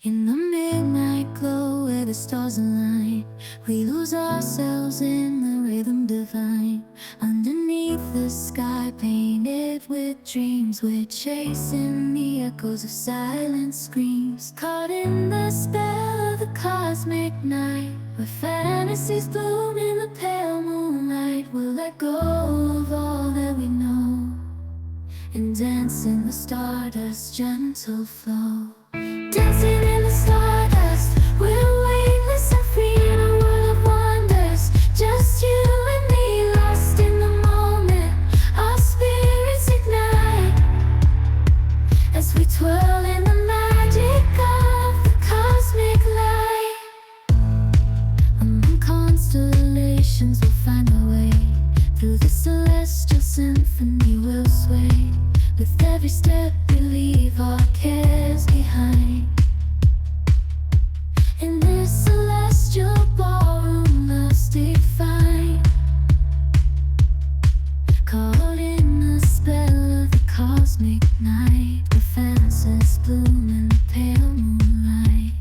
In the midnight glow where the stars align, we lose ourselves in the rhythm divine. Underneath the sky painted with dreams, we're chasing the echoes of silent screams. Caught in the spell of the cosmic night, where fantasies bloom in the pale moonlight. We'll let go of all that we know and dance in the stardust's gentle flow. Dancing in the stardust, we're weightless and free in a world of wonders. Just you and me, lost in the moment. Our spirits ignite as we twirl in the magic of the cosmic light. Among constellations we'll find our way. Through the celestial symphony we'll sway. With every step we leave our cares behind. In this celestial ballroom love's defined. Caught in the spell of the cosmic night, where fantasies bloom in the pale moonlight.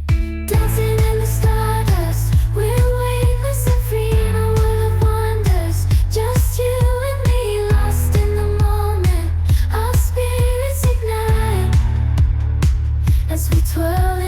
Dancing in the stardust, we're weightless and free in a world of wonders. Just you and me, lost in the moment. Our spirits ignite as we twirl